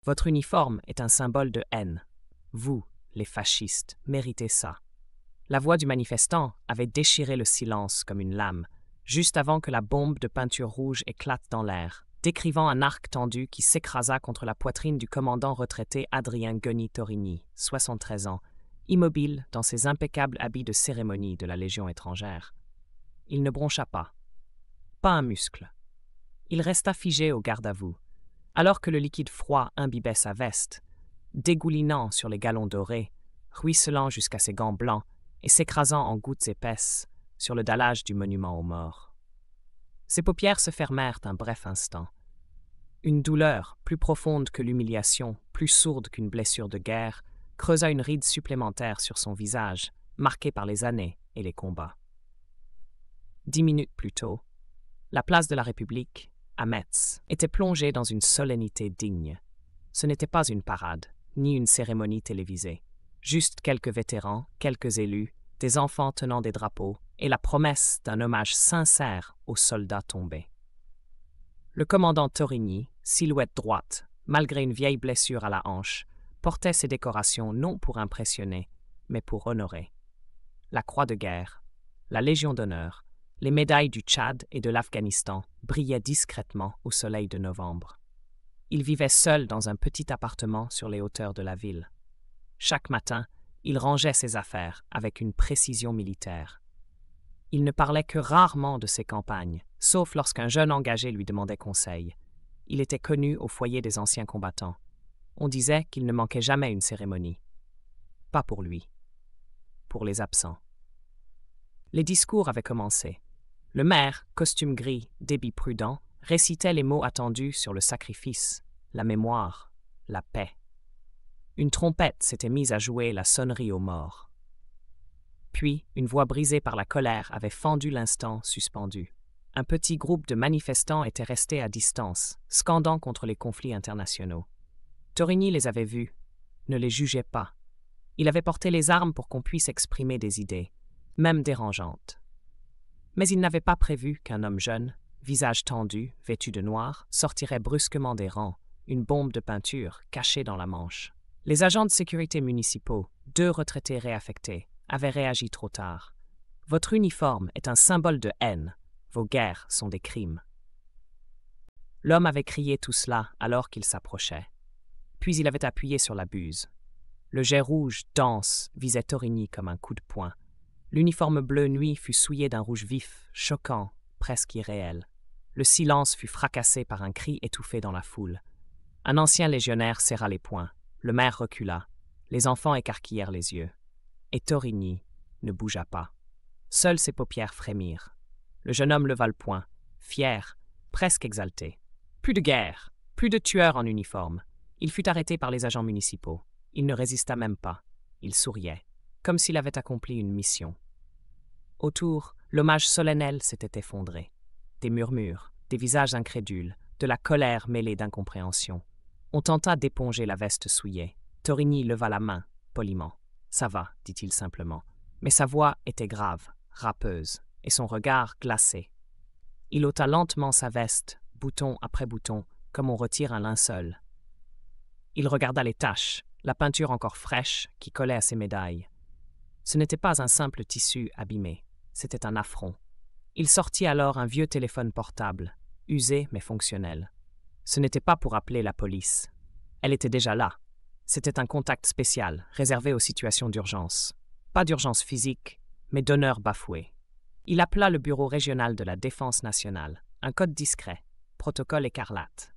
Votre uniforme est un symbole de haine. Vous, les fascistes, méritez ça. La voix du manifestant avait déchiré le silence comme une lame, juste avant que la bombe de peinture rouge éclate dans l'air, décrivant un arc tendu qui s'écrasa contre la poitrine du commandant retraité Adrien Goeny-Torigny, 73 ans, immobile dans ses impeccables habits de cérémonie de la Légion étrangère. Il ne broncha pas. Pas un muscle. Il resta figé au garde à vous, alors que le liquide froid imbibait sa veste, dégoulinant sur les galons dorés, ruisselant jusqu'à ses gants blancs et s'écrasant en gouttes épaisses sur le dallage du monument aux morts. Ses paupières se fermèrent un bref instant. Une douleur, plus profonde que l'humiliation, plus sourde qu'une blessure de guerre, creusa une ride supplémentaire sur son visage, marqué par les années et les combats. 10 minutes plus tôt, la place de la République, à Metz, était plongée dans une solennité digne. Ce n'était pas une parade, ni une cérémonie télévisée. Juste quelques vétérans, quelques élus, des enfants tenant des drapeaux, et la promesse d'un hommage sincère aux soldats tombés. Le commandant Torigny, silhouette droite, malgré une vieille blessure à la hanche, portait ses décorations non pour impressionner, mais pour honorer. La croix de guerre, la Légion d'honneur, les médailles du Tchad et de l'Afghanistan brillaient discrètement au soleil de novembre. Il vivait seul dans un petit appartement sur les hauteurs de la ville. Chaque matin, il rangeait ses affaires avec une précision militaire. Il ne parlait que rarement de ses campagnes, sauf lorsqu'un jeune engagé lui demandait conseil. Il était connu au foyer des anciens combattants. On disait qu'il ne manquait jamais une cérémonie. Pas pour lui. Pour les absents. Les discours avaient commencé. Le maire, costume gris, débit prudent, récitait les mots attendus sur le sacrifice, la mémoire, la paix. Une trompette s'était mise à jouer la sonnerie aux morts. Puis, une voix brisée par la colère avait fendu l'instant suspendu. Un petit groupe de manifestants était resté à distance, scandant contre les conflits internationaux. Torigny les avait vus, ne les jugeait pas. Il avait porté les armes pour qu'on puisse exprimer des idées, même dérangeantes. Mais il n'avait pas prévu qu'un homme jeune, visage tendu, vêtu de noir, sortirait brusquement des rangs, une bombe de peinture cachée dans la manche. Les agents de sécurité municipaux, 2 retraités réaffectés, avaient réagi trop tard. Votre uniforme est un symbole de haine. Vos guerres sont des crimes. L'homme avait crié tout cela alors qu'il s'approchait. Puis il avait appuyé sur la buse. Le jet rouge, dense, visait Torigny comme un coup de poing. L'uniforme bleu nuit fut souillé d'un rouge vif, choquant, presque irréel. Le silence fut fracassé par un cri étouffé dans la foule. Un ancien légionnaire serra les poings. Le maire recula. Les enfants écarquillèrent les yeux. Et Torigny ne bougea pas. Seules ses paupières frémirent. Le jeune homme leva le poing, fier, presque exalté. Plus de guerre, plus de tueurs en uniforme. Il fut arrêté par les agents municipaux. Il ne résista même pas. Il souriait, comme s'il avait accompli une mission. Autour, l'hommage solennel s'était effondré. Des murmures, des visages incrédules, de la colère mêlée d'incompréhension. On tenta d'éponger la veste souillée. Torigny leva la main, poliment. « Ça va », dit-il simplement. Mais sa voix était grave, râpeuse, et son regard glacé. Il ôta lentement sa veste, bouton après bouton, comme on retire un linceul. Il regarda les taches, la peinture encore fraîche qui collait à ses médailles. Ce n'était pas un simple tissu abîmé, c'était un affront. Il sortit alors un vieux téléphone portable, usé mais fonctionnel. Ce n'était pas pour appeler la police. Elle était déjà là. C'était un contact spécial, réservé aux situations d'urgence. Pas d'urgence physique, mais d'honneur bafoué. Il appela le bureau régional de la Défense nationale, un code discret, protocole écarlate.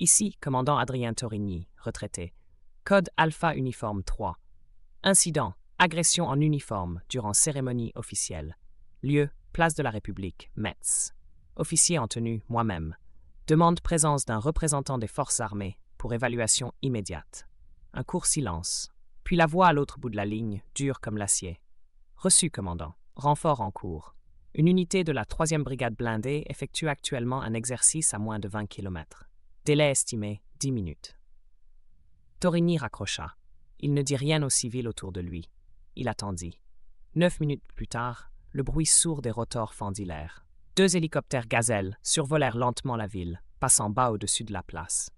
Ici, commandant Adrien Torigny, retraité. Code Alpha Uniforme 3. Incident, agression en uniforme durant cérémonie officielle. Lieu, place de la République, Metz. Officier en tenue, moi-même. Demande présence d'un représentant des forces armées pour évaluation immédiate. Un court silence, puis la voix à l'autre bout de la ligne, dure comme l'acier. Reçu, commandant. Renfort en cours. Une unité de la 3e brigade blindée effectue actuellement un exercice à moins de 20 km. Délai estimé 10 minutes. Torigny raccrocha. Il ne dit rien aux civils autour de lui. Il attendit. 9 minutes plus tard, le bruit sourd des rotors fendit l'air. 2 hélicoptères Gazelle survolèrent lentement la ville, passant bas au-dessus de la place.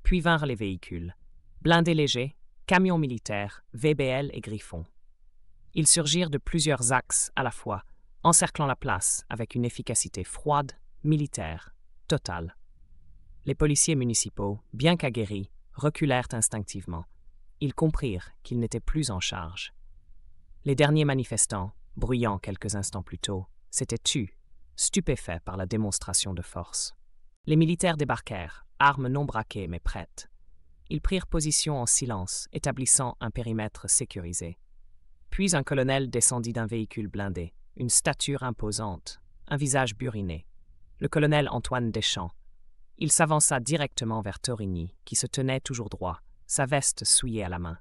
Puis vinrent les véhicules. Blindés légers, camions militaires, VBL et Griffon. Ils surgirent de plusieurs axes à la fois, encerclant la place avec une efficacité froide, militaire, totale. Les policiers municipaux, bien qu'aguerris, reculèrent instinctivement. Ils comprirent qu'ils n'étaient plus en charge. Les derniers manifestants, bruyants quelques instants plus tôt, s'étaient tus, stupéfaits par la démonstration de force. Les militaires débarquèrent, armes non braquées mais prêtes. Ils prirent position en silence, établissant un périmètre sécurisé. Puis un colonel descendit d'un véhicule blindé, une stature imposante, un visage buriné. Le colonel Antoine Deschamps. Il s'avança directement vers Torigny, qui se tenait toujours droit, sa veste souillée à la main.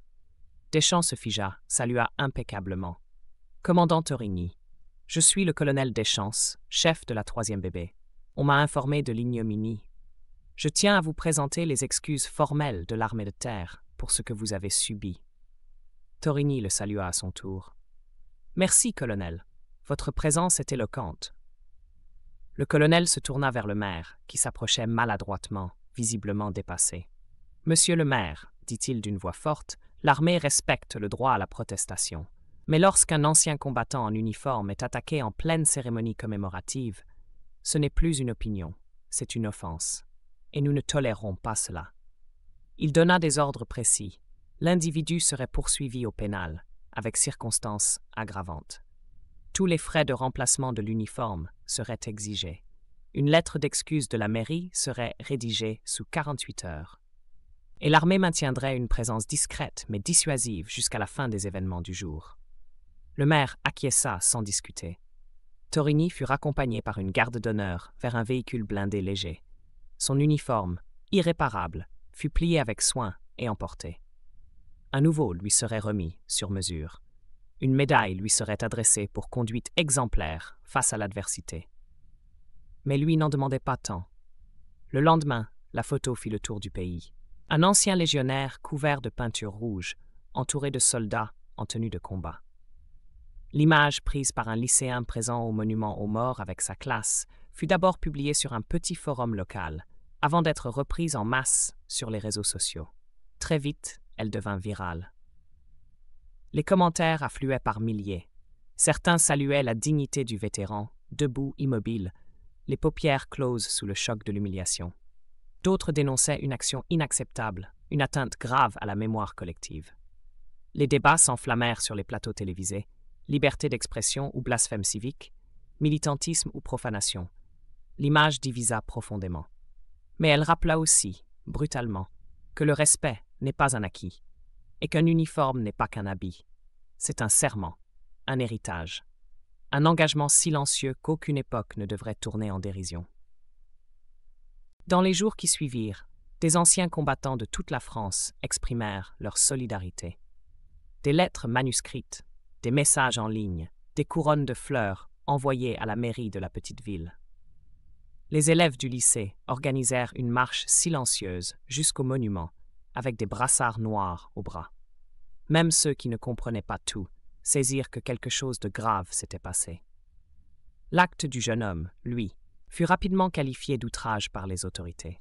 Deschamps se figea, salua impeccablement. « Commandant Torigny, je suis le colonel Deschamps, chef de la 3e BB. On m'a informé de l'ignominie. Je tiens à vous présenter les excuses formelles de l'armée de terre pour ce que vous avez subi. » Torigny le salua à son tour. « Merci, colonel. Votre présence est éloquente. » Le colonel se tourna vers le maire, qui s'approchait maladroitement, visiblement dépassé. « Monsieur le maire, dit-il d'une voix forte, l'armée respecte le droit à la protestation. Mais lorsqu'un ancien combattant en uniforme est attaqué en pleine cérémonie commémorative, ce n'est plus une opinion, c'est une offense. Et nous ne tolérerons pas cela. » Il donna des ordres précis. L'individu serait poursuivi au pénal, avec circonstances aggravantes. Tous les frais de remplacement de l'uniforme seraient exigés. Une lettre d'excuse de la mairie serait rédigée sous 48 heures. Et l'armée maintiendrait une présence discrète mais dissuasive jusqu'à la fin des événements du jour. Le maire acquiesça sans discuter. Torigny fut raccompagné par une garde d'honneur vers un véhicule blindé léger. Son uniforme, irréparable, fut plié avec soin et emporté. Un nouveau lui serait remis sur mesure. Une médaille lui serait adressée pour conduite exemplaire face à l'adversité. Mais lui n'en demandait pas tant. Le lendemain, la photo fit le tour du pays. Un ancien légionnaire couvert de peinture rouge, entouré de soldats en tenue de combat. L'image prise par un lycéen présent au monument aux morts avec sa classe fut d'abord publiée sur un petit forum local, avant d'être reprise en masse sur les réseaux sociaux. Très vite, elle devint virale. Les commentaires affluaient par milliers. Certains saluaient la dignité du vétéran, debout, immobile, les paupières closes sous le choc de l'humiliation. D'autres dénonçaient une action inacceptable, une atteinte grave à la mémoire collective. Les débats s'enflammèrent sur les plateaux télévisés, liberté d'expression ou blasphème civique, militantisme ou profanation. L'image divisa profondément. Mais elle rappela aussi, brutalement, que le respect n'est pas un acquis, et qu'un uniforme n'est pas qu'un habit. C'est un serment, un héritage, un engagement silencieux qu'aucune époque ne devrait tourner en dérision. Dans les jours qui suivirent, des anciens combattants de toute la France exprimèrent leur solidarité. Des lettres manuscrites, des messages en ligne, des couronnes de fleurs envoyées à la mairie de la petite ville. Les élèves du lycée organisèrent une marche silencieuse jusqu'au monument, avec des brassards noirs au bras. Même ceux qui ne comprenaient pas tout saisirent que quelque chose de grave s'était passé. L'acte du jeune homme, lui, fut rapidement qualifié d'outrage par les autorités.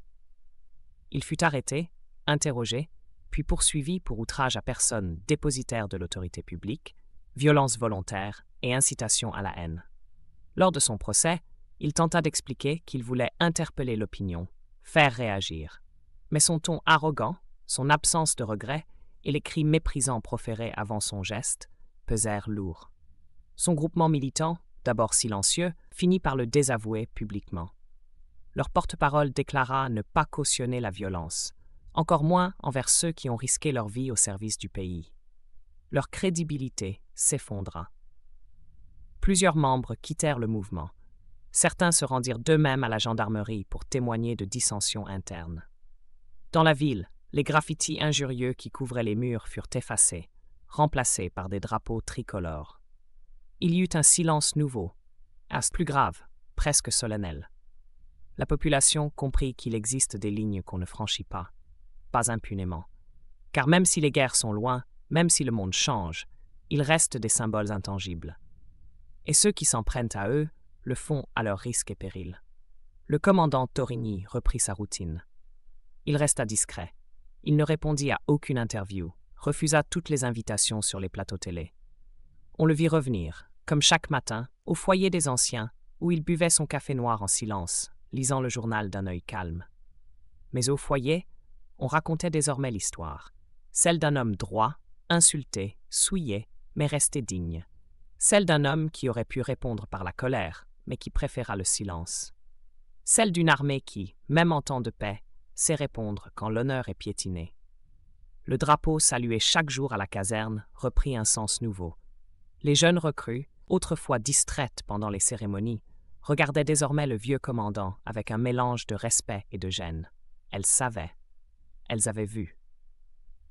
Il fut arrêté, interrogé, puis poursuivi pour outrage à personne dépositaire de l'autorité publique, violence volontaire et incitation à la haine. Lors de son procès, il tenta d'expliquer qu'il voulait interpeller l'opinion, faire réagir. Mais son ton arrogant, son absence de regret et les cris méprisants proférés avant son geste pesèrent lourd. Son groupement militant, d'abord silencieux, finit par le désavouer publiquement. Leur porte-parole déclara ne pas cautionner la violence, encore moins envers ceux qui ont risqué leur vie au service du pays. Leur crédibilité s'effondra. Plusieurs membres quittèrent le mouvement. Certains se rendirent d'eux-mêmes à la gendarmerie pour témoigner de dissensions internes. Dans la ville, les graffitis injurieux qui couvraient les murs furent effacés, remplacés par des drapeaux tricolores. Il y eut un silence nouveau, plus grave, presque solennel. La population comprit qu'il existe des lignes qu'on ne franchit pas impunément. Car même si les guerres sont loin, même si le monde change, il reste des symboles intangibles. Et ceux qui s'en prennent à eux le font à leur risque et péril. Le commandant Torigny reprit sa routine. Il resta discret. Il ne répondit à aucune interview, refusa toutes les invitations sur les plateaux télé. On le vit revenir, comme chaque matin, au foyer des anciens, où il buvait son café noir en silence, lisant le journal d'un œil calme. Mais au foyer, on racontait désormais l'histoire, celle d'un homme droit, insulté, souillé, mais resté digne, celle d'un homme qui aurait pu répondre par la colère, mais qui préféra le silence, celle d'une armée qui, même en temps de paix, sait répondre quand l'honneur est piétiné. Le drapeau salué chaque jour à la caserne reprit un sens nouveau. Les jeunes recrues, autrefois distraites pendant les cérémonies, regardaient désormais le vieux commandant avec un mélange de respect et de gêne. Elles savaient. Elles avaient vu.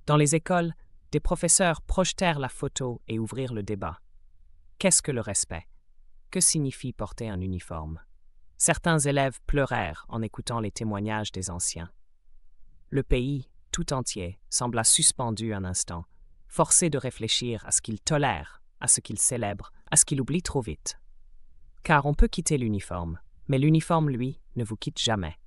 Dans les écoles, des professeurs projetèrent la photo et ouvrirent le débat. Qu'est-ce que le respect? Que signifie porter un uniforme? Certains élèves pleurèrent en écoutant les témoignages des anciens. Le pays, tout entier, sembla suspendu un instant, forcé de réfléchir à ce qu'il tolère, à ce qu'il célèbre, à ce qu'il oublie trop vite. Car on peut quitter l'uniforme, mais l'uniforme, lui, ne vous quitte jamais.